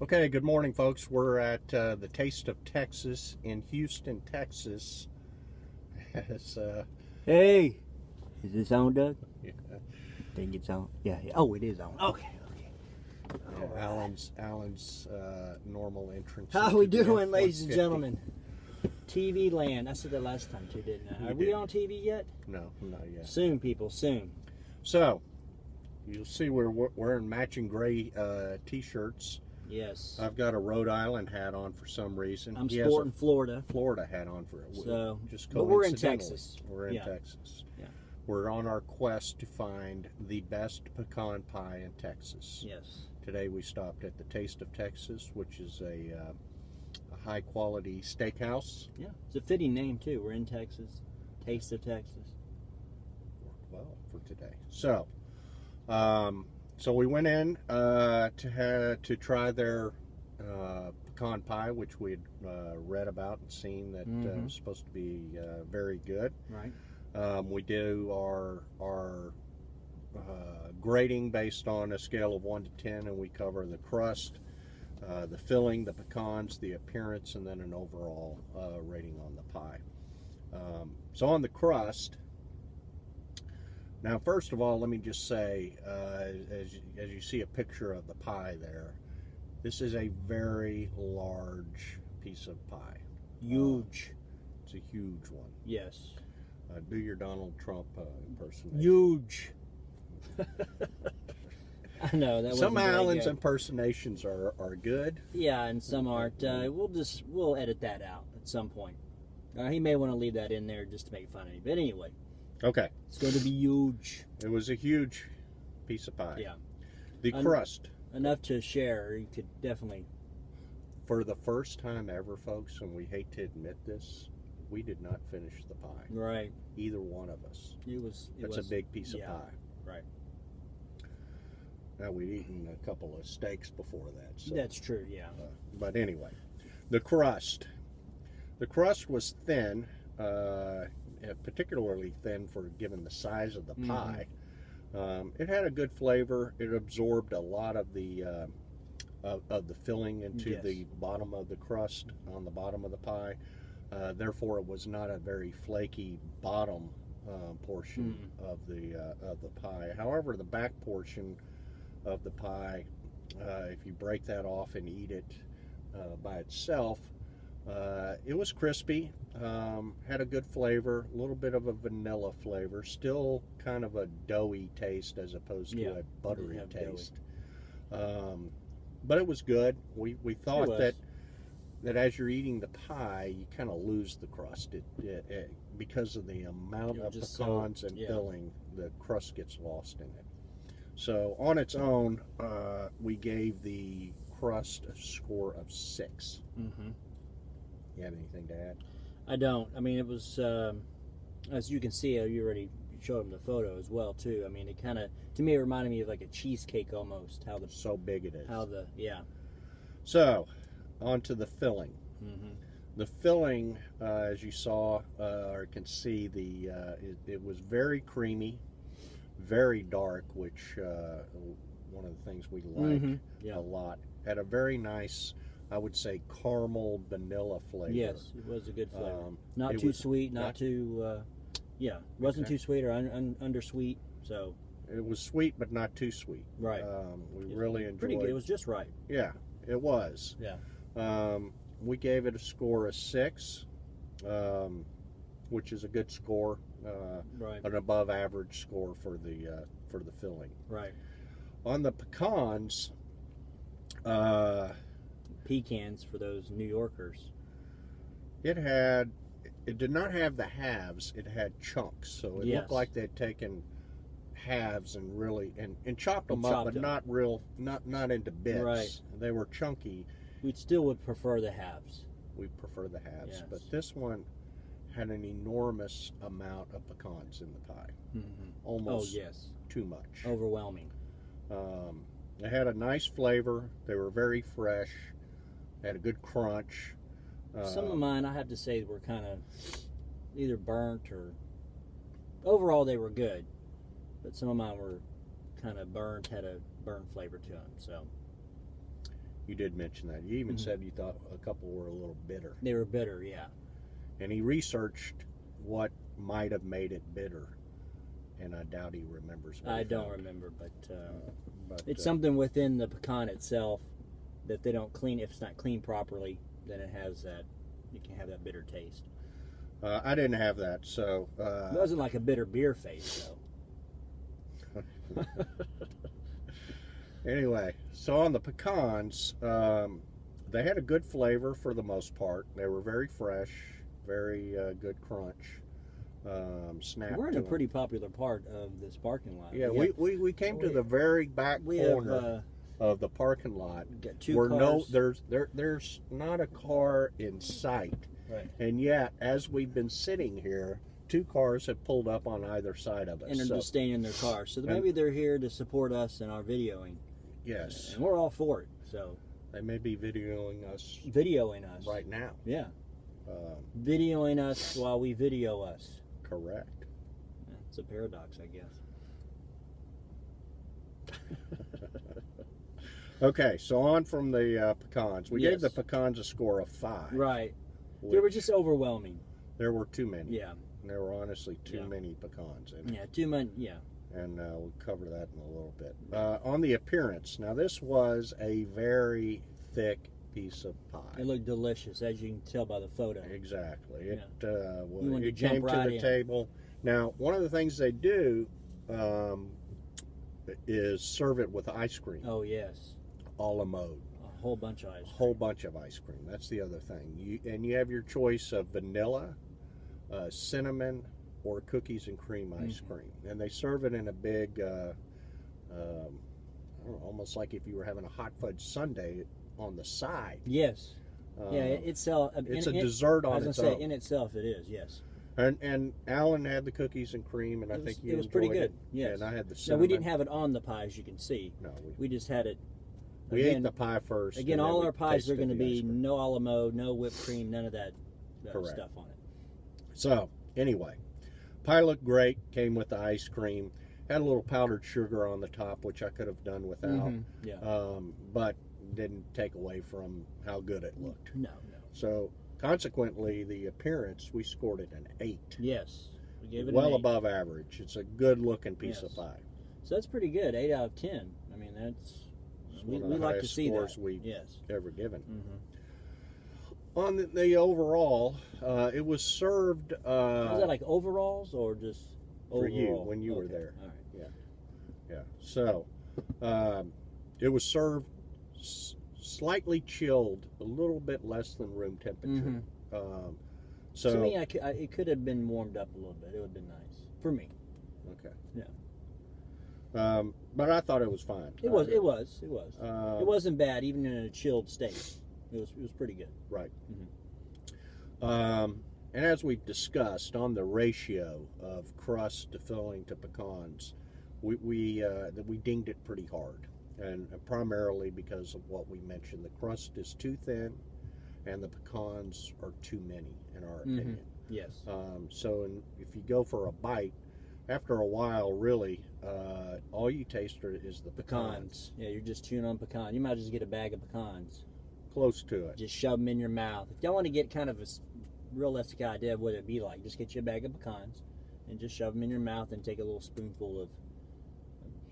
Okay, good morning, folks. We're at the Taste of Texas in Houston, Texas. As, Hey, is this on, Doug? yeah, I think it's on. Yeah. Oh, it is on. Okay. Alan's normal entrance. How into we the doing, ladies and F-150. gentlemen? TV land. I said that last time too, didn't I? You Are we did. on TV yet? No, not yet. Soon, people. Soon. So, you'll see we're wearing matching gray T-shirts. Yes. I've got a Rhode Island hat on for some reason. I'm He has sporting a Florida. Florida hat on for it. So, just but we're in coincidentally. Texas. We're in Yeah. Texas. Yeah. We're on our quest to find the best pecan pie in Texas. Yes. Today we stopped at the Taste of Texas, which is a high-quality steakhouse. Yeah. It's a fitting name too. We're in Texas. Taste of Texas. Worked well for today. So, so we went in to try their pecan pie, which we had read about and seen that was supposed to be very good. Right. We do our grading based on a scale of 1 to 10, and we cover the crust, the filling, the pecans, the appearance, and then an overall rating on the pie. So on the crust, now first of all, let me just say, as you see a picture of the pie there, this is a very large piece of pie. Huge. It's a huge one. Yes. Do your Donald Trump impersonation. Huge. I know that. Some wasn't very Alan's good. impersonations are good. Yeah, and some aren't. We'll edit that out at some point. He may want to leave that in there just to make fun of me. But anyway, Okay. it's going to be huge. It was a huge piece of pie. Yeah, The crust, enough to share. You could definitely. for the first time ever, folks, and we hate to admit this, we did not finish the pie. Right. Either one of us. That's a big piece of pie. Right. Now, we'd eaten a couple of steaks before that. So, That's true. Yeah. but anyway, the crust. The crust was thin, particularly thin for given the size of the pie. It had a good flavor. It absorbed a lot of the filling into the bottom of the crust on the bottom of the pie. Therefore, it was not a very flaky bottom portion of the pie. However, the back portion of the pie, if you break that off and eat it by itself, it was crispy, had a good flavor, a little bit of a vanilla flavor, still kind of a doughy taste as opposed to a buttery taste. But it was good. We thought that as you're eating the pie, you kind of lose the crust. It because of the amount of pecans and filling, the crust gets lost in it. So on its own, we gave the crust a score of 6. You have anything to add? I don't. I mean, it was as you can see. You already showed him the photo as well too. I mean, it kind of, to me, it reminded me of like a cheesecake almost. How the so big it is. So on to the filling. The filling, as you saw or can see, it was very creamy, very dark, which one of the things we like a lot. Had a very nice, I would say, caramel vanilla flavor. yes, it was a good flavor. Not too sweet, not too. Wasn't too sweet or undersweet. So it was sweet, but not too sweet. Right. We really enjoyed. Pretty good. It was just right. Yeah, it was. Yeah. We gave it a score of 6, which is a good score. Right. An above average score for the filling. Right. On the pecans, Pecans for those New Yorkers. it did not have the halves. It had chunks, so it looked like they'd taken halves and really and chopped them up, but not into bits. Right. They were chunky. We still would prefer the halves. We prefer the halves, Yes. but this one had an enormous amount of pecans in the pie. Almost too much. Overwhelming. They had a nice flavor. They were very fresh. Had a good crunch. Some of mine, I have to say, were kind of either burnt or... Overall, they were good. But some of mine were kind of burnt, had a burnt flavor to them. So You did mention that. You even said you thought a couple were a little bitter. They were bitter, yeah. And he researched what might have made it bitter, and I doubt he remembers what I he don't found. remember, but it's something within the pecan itself that they don't clean. If it's not cleaned properly, then it has that. You can have that bitter taste. I didn't have that, so It wasn't like a bitter beer face, though. Anyway, so on the pecans, they had a good flavor for the most part. They were very fresh, very good crunch. Snap. We're in a pretty popular part of this parking lot. Yeah, we came to the very back corner of the parking lot. Got two where cars. There's not a car in sight. Right. And yet, as we've been sitting here, 2 cars have pulled up on either side of us. And they're just staying in their cars. So maybe they're here to support us in our videoing. Yes. And we're all for it. So They may be videoing us right now. Yeah. Videoing us while we video us. Correct. Yeah, it's a paradox, I guess. Okay, so on from the pecans. We gave the pecans a score of 5. Right. They were just overwhelming. There were too many. Yeah. There were honestly too many pecans in it. Yeah, too many. Yeah. And we'll cover that in a little bit. On the appearance, now this was a very thick piece of pie. It looked delicious, as you can tell by the photo. Exactly. It it came to the table. Now, one of the things they do is serve it with ice cream. Oh, yes. A la mode. A whole bunch of ice cream. A whole bunch of ice cream. That's the other thing. You have your choice of vanilla, cinnamon, or cookies and cream ice cream. And they serve it in a big, I don't know, almost like if you were having a hot fudge sundae on the side. Yes. It's a dessert on its own. In itself, it is, yes. And Alan had the cookies and cream, and I think you it was pretty enjoyed good. it. Yes. And I had the No, cinnamon. we didn't have it on the pie, as you can see. No, we just had it. We ate the pie first. Again, all our pies are going to be no a la mode, no whipped cream, none of that stuff on it. So, anyway, pie looked great. Came with the ice cream. Had a little powdered sugar on the top, which I could have done without. But didn't take away from how good it looked. No. So, consequently, the appearance, we scored it an 8. Yes. We gave it well an 8. above average. It's a good-looking piece of pie. So that's pretty good. 8 out of 10. I mean, that's... We like to see that. We've ever given. Mm-hmm. On the overall, it was served... was that like overalls or just for overall? you, when you were there. All right. Yeah. So, it was served slightly chilled, a little bit less than room temperature. So to me, it could have been warmed up a little bit. It would have been nice for me. Okay. Yeah. But I thought it was fine. It was. It wasn't bad, even in a chilled state. It was pretty good. Right. And as we've discussed on the ratio of crust to filling to pecans, we dinged it pretty hard, and primarily because of what we mentioned. The crust is too thin, and the pecans are too many, in our opinion. Yes. So if you go for a bite, after a while, really, all you taste is the pecans. Yeah, you're just chewing on pecan. You might just get a bag of pecans. Close to it. Just shove them in your mouth. If y'all want to get kind of a realistic idea of what it'd be like, just get you a bag of pecans and just shove them in your mouth and take a little spoonful of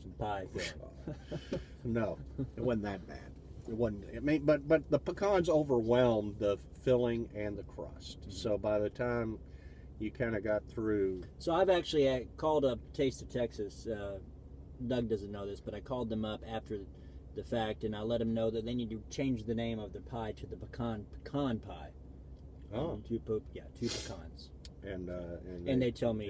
some pie filling. No, it wasn't that bad. It wasn't. I mean, but the pecans overwhelmed the filling and the crust. So by the time you kind of got through. So I've actually called up Taste of Texas. Doug doesn't know this, but I called them up after the fact, and I let them know that they need to change the name of the pie to the pecan pie. Oh. Two pecans. And they tell me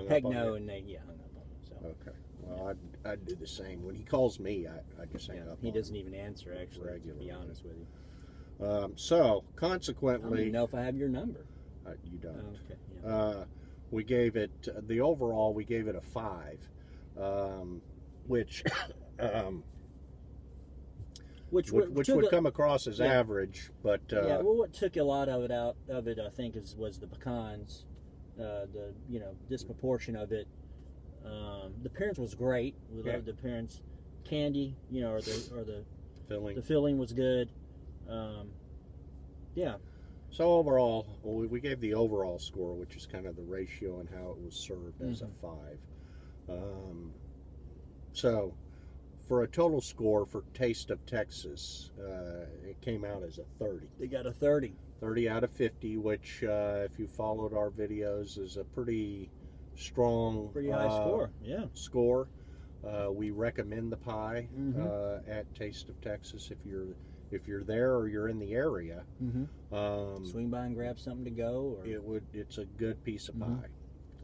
heck no, and they hung up on me. So. Okay. Well, I'd do the same. When he calls me, I just hang up. He doesn't even answer, actually. Regularly. To be honest with you. So consequently, I don't even know if I have your number. You don't. Okay. Yeah. We gave it the overall. We gave it a 5, which would come across as average, but well, what took a lot of it out of it, I think, was the pecans, the disproportion of it. The appearance was great. We loved the appearance. Candy, or the filling. The filling was good. Yeah. So overall, we gave the overall score, which is kind of the ratio and how it was served, as a 5. So for a total score for Taste of Texas, it came out as a 30. They got a 30. 30 out of 50, which if you followed our videos is a pretty strong, Pretty high score. Yeah. Score. We recommend the pie at Taste of Texas if you're there or you're in the area. Swing by and grab something to go. Or... It's a good piece of pie.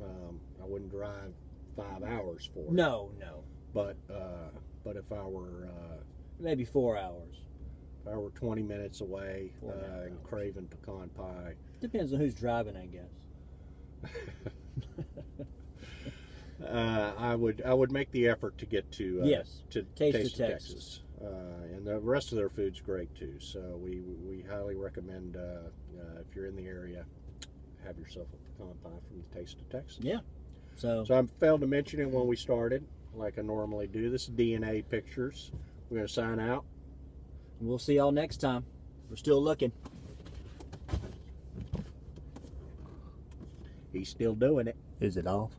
I wouldn't drive 5 hours for it. No. But if I were maybe 4 hours. If I were 20 minutes away and craving pecan pie, depends on who's driving, I guess. I would make the effort to get to to Taste of Texas. And the rest of their food's great too. So we highly recommend if you're in the area, have yourself a pecan pie from the Taste of Texas. Yeah. So I failed to mention it when we started, like I normally do. This is DNA Pictures. We're going to sign out. We'll see y'all next time. We're still looking. He's still doing it. Is it off?